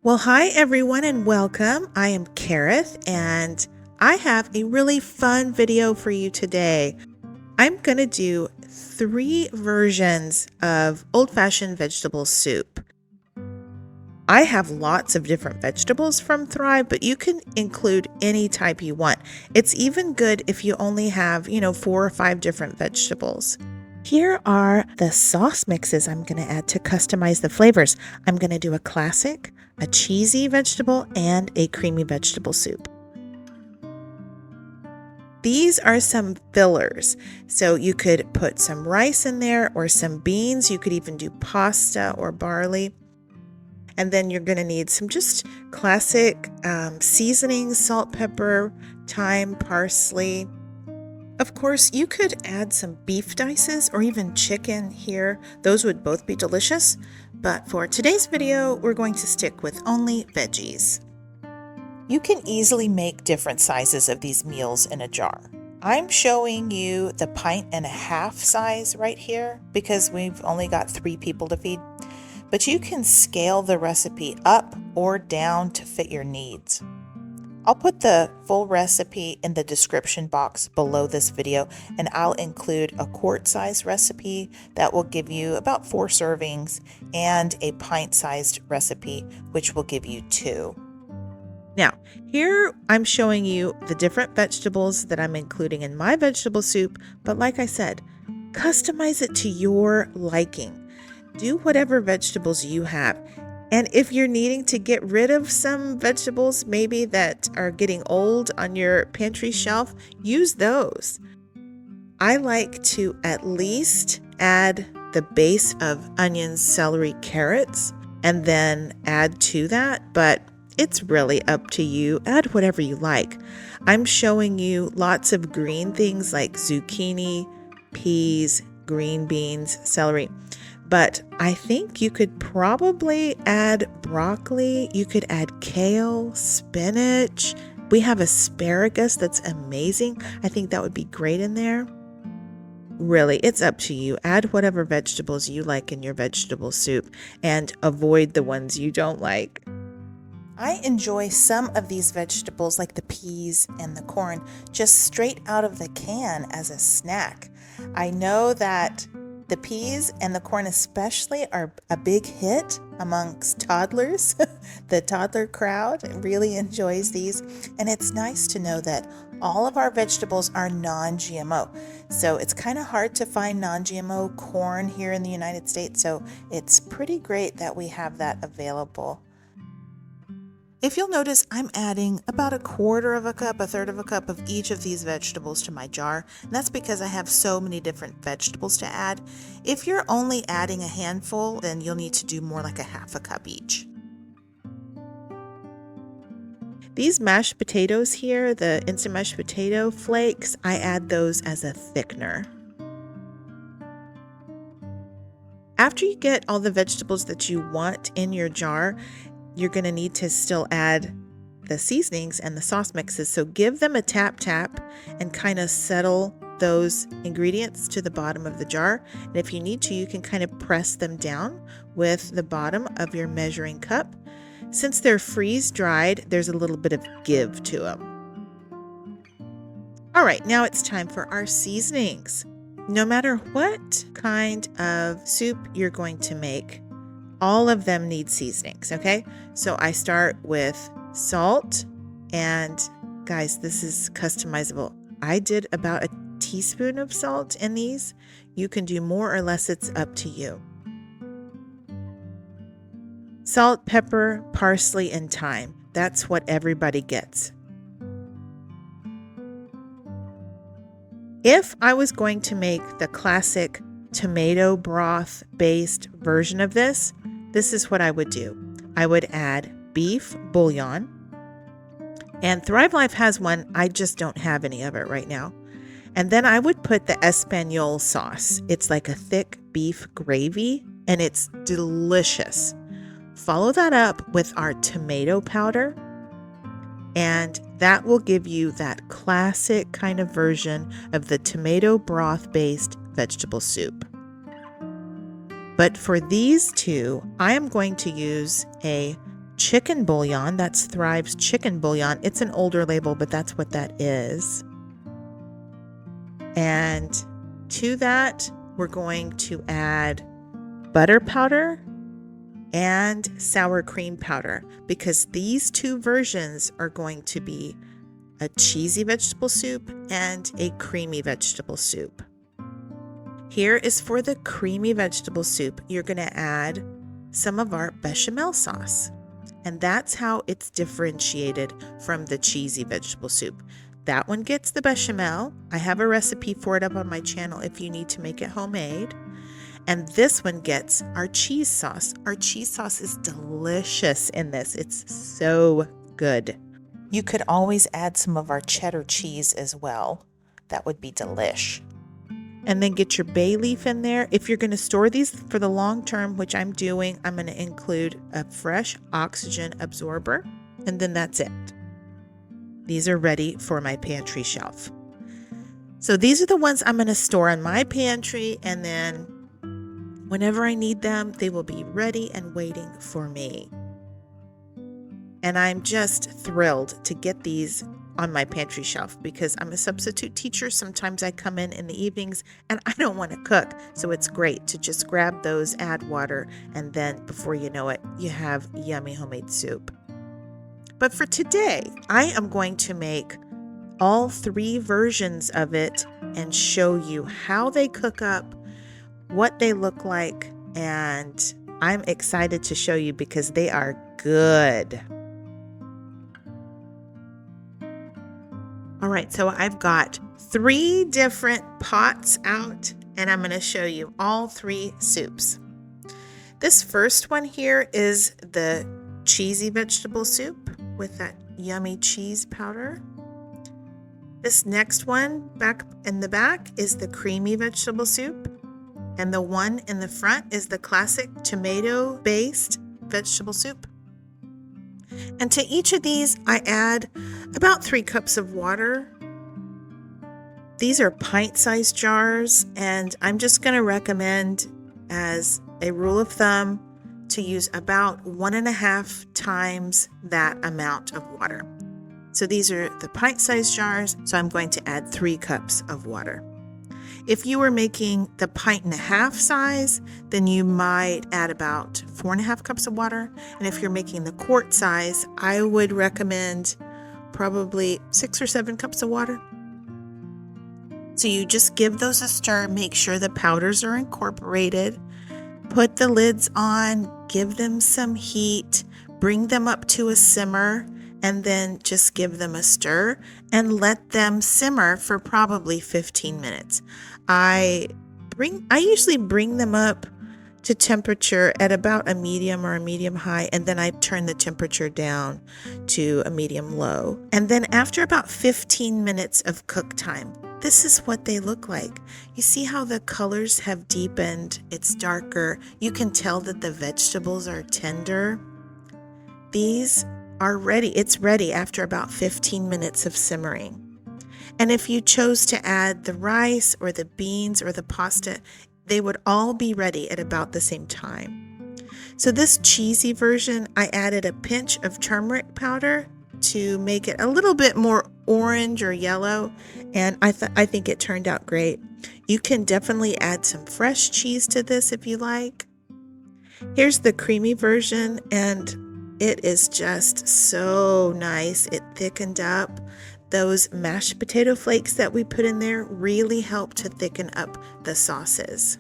Well, hi everyone and welcome. I am Kareth and I have a really fun video for you today. I'm going to do 3 versions of old-fashioned vegetable soup. I have lots of different vegetables from Thrive, but you can include any type you want. It's even good if you only have, 4 or 5 different vegetables. Here are the sauce mixes I'm going to add to customize the flavors. I'm going to do a classic, a cheesy vegetable, and a creamy vegetable soup. These are some fillers. So you could put some rice in there or some beans. You could even do pasta or barley. And then you're going to need some just classic seasonings, salt, pepper, thyme, parsley. Of course, you could add some beef dices or even chicken here. Those would both be delicious. But for today's video, we're going to stick with only veggies. You can easily make different sizes of these meals in a jar. I'm showing you the 1.5 pint size right here because we've only got 3 people to feed. But you can scale the recipe up or down to fit your needs. I'll put the full recipe in the description box below this video, and I'll include a quart-sized recipe that will give you about 4 servings and a pint-sized recipe, which will give you 2. Now, here I'm showing you the different vegetables that I'm including in my vegetable soup, but like I said, customize it to your liking. Do whatever vegetables you have. And if you're needing to get rid of some vegetables maybe that are getting old on your pantry shelf, use those. I like to at least add the base of onions, celery, carrots, and then add to that, but it's really up to you. Add whatever you like. I'm showing you lots of green things like zucchini, peas, green beans, celery. But I think you could probably add broccoli. You could add kale, spinach. We have asparagus that's amazing. I think that would be great in there. Really, it's up to you. Add whatever vegetables you like in your vegetable soup and avoid the ones you don't like. I enjoy some of these vegetables like the peas and the corn just straight out of the can as a snack. I know that the peas and the corn especially are a big hit amongst toddlers. The toddler crowd really enjoys these. And it's nice to know that all of our vegetables are non-GMO. So it's kind of hard to find non-GMO corn here in the United States. So it's pretty great that we have that available. If you'll notice, I'm adding about 1/4 cup, 1/3 cup of each of these vegetables to my jar. And that's because I have so many different vegetables to add. If you're only adding a handful, then you'll need to do more like 1/2 cup each. These mashed potatoes here, the instant mashed potato flakes, I add those as a thickener. After you get all the vegetables that you want in your jar, you're going to need to still add the seasonings and the sauce mixes. So give them a tap and kind of settle those ingredients to the bottom of the jar. And if you need to, you can kind of press them down with the bottom of your measuring cup. Since they're freeze dried, there's a little bit of give to them. All right, now it's time for our seasonings. No matter what kind of soup you're going to make, all of them need seasonings, okay? So I start with salt, and guys, this is customizable. I did about a teaspoon of salt in these. You can do more or less, it's up to you. Salt, pepper, parsley, and thyme. That's what everybody gets. If I was going to make the classic tomato broth based version of this is what I would do. I would add beef bouillon, and Thrive Life has one. I just don't have any of it right now. And then I would put the Espanol sauce. It's like a thick beef gravy, and it's delicious. Follow that up with our tomato powder, and that will give you that classic kind of version of the tomato broth based vegetable soup. But for these two, I am going to use a chicken bouillon. That's Thrive's chicken bouillon. It's an older label, but that's what that is. And to that, we're going to add butter powder and sour cream powder, because these two versions are going to be a cheesy vegetable soup and a creamy vegetable soup. Here is for the creamy vegetable soup. You're going to add some of our bechamel sauce, and that's how it's differentiated from the cheesy vegetable soup. That one gets the bechamel. I have a recipe for it up on my channel if you need to make it homemade. And this one gets our cheese sauce. Our cheese sauce is delicious in this. It's so good. You could always add some of our cheddar cheese as well. That would be delish. And then get your bay leaf in there. If you're going to store these for the long term, which I'm doing, I'm going to include a fresh oxygen absorber. And then that's it. These are ready for my pantry shelf. So these are the ones I'm going to store in my pantry, and then whenever I need them, they will be ready and waiting for me. And I'm just thrilled to get these on my pantry shelf because I'm a substitute teacher. Sometimes I come in the evenings and I don't want to cook. So it's great to just grab those, add water, and then before you know it, you have yummy homemade soup. But for today, I am going to make all 3 versions of it and show you how they cook up, what they look like, and I'm excited to show you because they are good. All right, so I've got 3 different pots out, and I'm going to show you all 3 soups. This first one here is the cheesy vegetable soup with that yummy cheese powder. This next one back in the back is the creamy vegetable soup. And the one in the front is the classic tomato-based vegetable soup. And to each of these, I add about 3 cups of water. These are pint-sized jars, and I'm just going to recommend, as a rule of thumb, to use about 1.5 times that amount of water. So these are the pint-sized jars, so I'm going to add 3 cups of water. If you were making the 1.5 pint size, then you might add about 4.5 cups of water. And if you're making the quart size, I would recommend probably 6 or 7 cups of water. So you just give those a stir, make sure the powders are incorporated, put the lids on, give them some heat, bring them up to a simmer, and then just give them a stir and let them simmer for probably 15 minutes. I usually bring them up to temperature at about a medium or a medium high, and then I turn the temperature down to a medium low. And then after about 15 minutes of cook time, this is what they look like. You see how the colors have deepened, it's darker. You can tell that the vegetables are tender. These are ready. It's ready after about 15 minutes of simmering. And if you chose to add the rice or the beans or the pasta, they would all be ready at about the same time. So this cheesy version, I added a pinch of turmeric powder to make it a little bit more orange or yellow, and I think it turned out great. You can definitely add some fresh cheese to this if you like. Here's the creamy version, and it is just so nice. It thickened up. Those mashed potato flakes that we put in there really help to thicken up the sauces.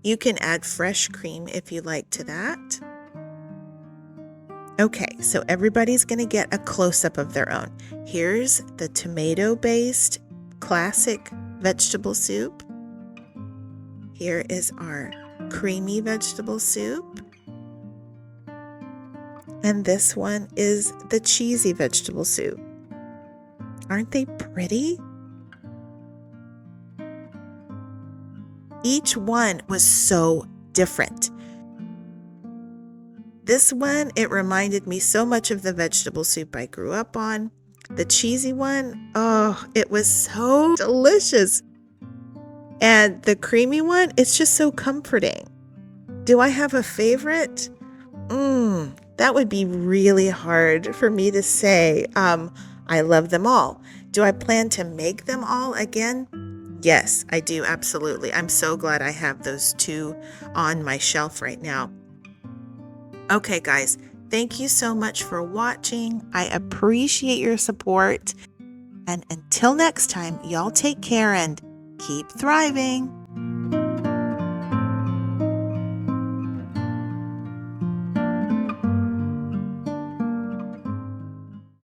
You can add fresh cream if you like to that. Okay, so everybody's going to get a close-up of their own. Here's the tomato-based classic vegetable soup. Here is our creamy vegetable soup. And this one is the cheesy vegetable soup. Aren't they pretty? Each one was so different. This one, it reminded me so much of the vegetable soup I grew up on. The cheesy one, oh, it was so delicious. And the creamy one, it's just so comforting. Do I have a favorite? That would be really hard for me to say. I love them all. Do I plan to make them all again? Yes, I do, absolutely. I'm so glad I have those two on my shelf right now. Okay, guys, thank you so much for watching. I appreciate your support. And until next time, y'all take care and keep thriving.